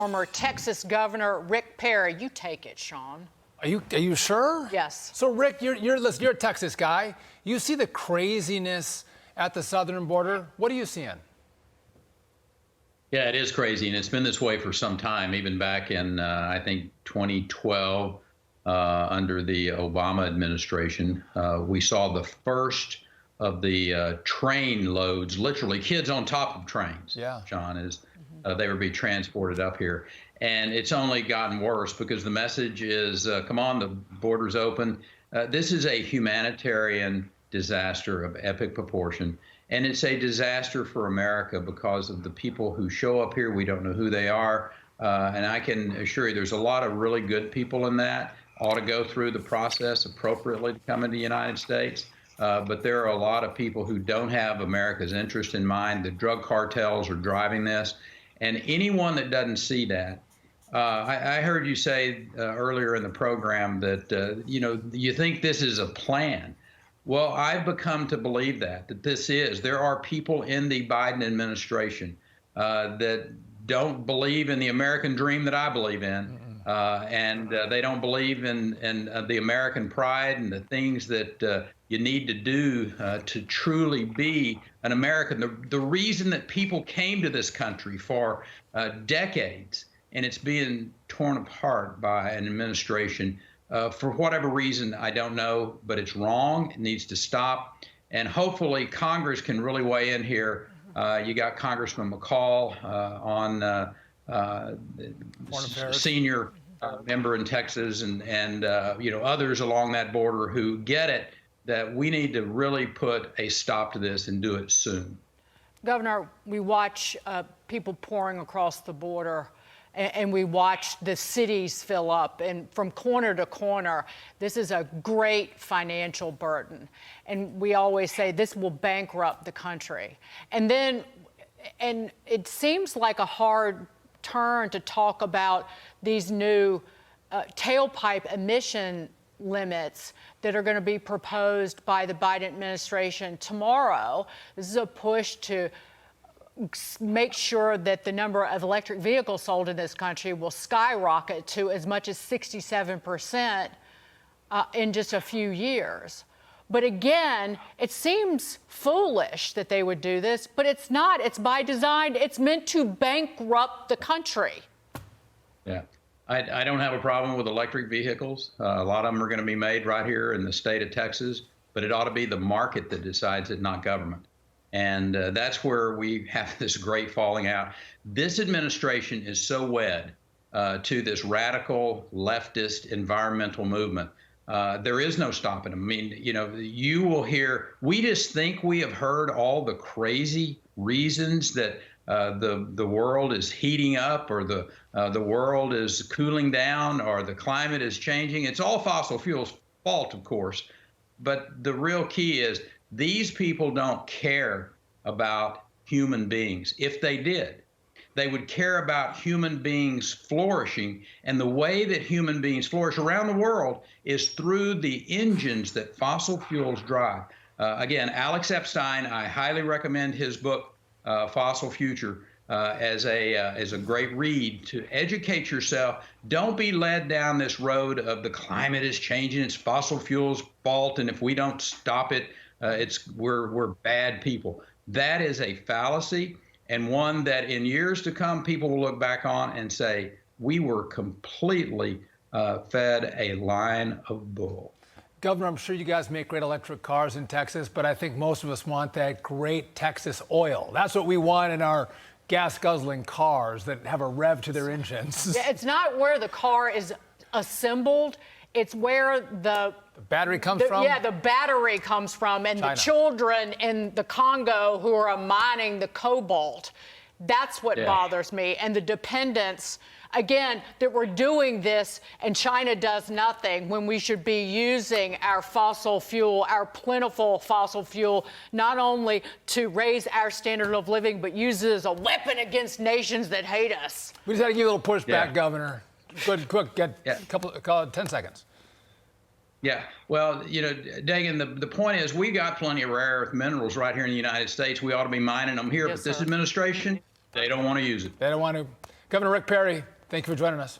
Former Texas Governor Rick Perry. You take it, Sean. Are you sure? Yes. So, Rick, you're a Texas guy. You see the craziness at the southern border. What are you seeing? Yeah, it is crazy, and it's been this way for some time, even back in, I think, 2012, under the Obama administration. We saw the first of the train loads, literally kids on top of trains, yeah. Sean, as they were being transported up here. And it's only gotten worse because the message is, come on, the border's open. This is a humanitarian disaster of epic proportion. And it's a disaster for America because of the people who show up here. We don't know who they are. And I can assure you there's a lot of really good people in that, ought to go through the process appropriately to come into the United States. But there are a lot of people who don't have America's interest in mind. The drug cartels are driving this. And anyone that doesn't see that, I heard you say earlier in the program that, you think this is a plan. Well, I've become to believe that this is. There are people in the Biden administration that don't believe in the American dream that I believe in. And they don't believe in the American pride and the things that you need to do to truly be an American. The reason that people came to this country for decades, and it's being torn apart by an administration for whatever reason, I don't know, but it's wrong. It needs to stop. And hopefully Congress can really weigh in here. You got Congressman McCall on senior member in Texas and others along that border who get it, that we need to really put a stop to this and do it soon. Governor, we watch people pouring across the border, and we watch the cities fill up, and from corner to corner, this is a great financial burden. And we always say this will bankrupt the country. And it seems like a hard turn to talk about these new tailpipe emission limits that are going to be proposed by the Biden administration tomorrow. This is a push to make sure that the number of electric vehicles sold in this country will skyrocket to as much as 67% in just a few years. But again, it seems foolish that they would do this, but it's not. It's by design. It's meant to bankrupt the country. Yeah. I don't have a problem with electric vehicles. A lot of them are going to be made right here in the state of Texas, but it ought to be the market that decides it, not government. And that's where we have this great falling out. This administration is so wed to this radical leftist environmental movement. There is no stopping them. I mean, you will hear, we just think we have heard all the crazy reasons that the world is heating up, or the world is cooling down, or the climate is changing. It's all fossil fuels' fault, of course. But the real key is these people don't care about human beings. If they did, they would care about human beings flourishing. And the way that human beings flourish around the world is through the engines that fossil fuels drive. Again, Alex Epstein, I highly recommend his book, Fossil Future, as a great read to educate yourself. Don't be led down this road of the climate is changing, it's fossil fuels' fault, and if we don't stop it, we're bad people. That is a fallacy, and one that in years to come people will look back on and say we were completely fed a line of bull. Governor, I'm sure you guys make great electric cars in Texas, but I think most of us want that great Texas oil. That's what we want in our gas-guzzling cars that have a rev to their engines. Yeah, it's not where the car is assembled. It's where the battery comes from? Yeah, the battery comes from, and China. The children in the Congo who are mining the cobalt. That's what bothers me, and the dependence. Again, that we're doing this and China does nothing when we should be using our fossil fuel, our plentiful fossil fuel, not only to raise our standard of living, but use it as a weapon against nations that hate us. We just had to give you a little pushback, Governor. Good, quick, get a couple, 10 seconds. Yeah, well, Dagan, the point is we got plenty of rare earth minerals right here in the United States. We ought to be mining them here, Yes, but this sir. administration, they don't want to use it. They don't want to. Governor Rick Perry, thank you for joining us.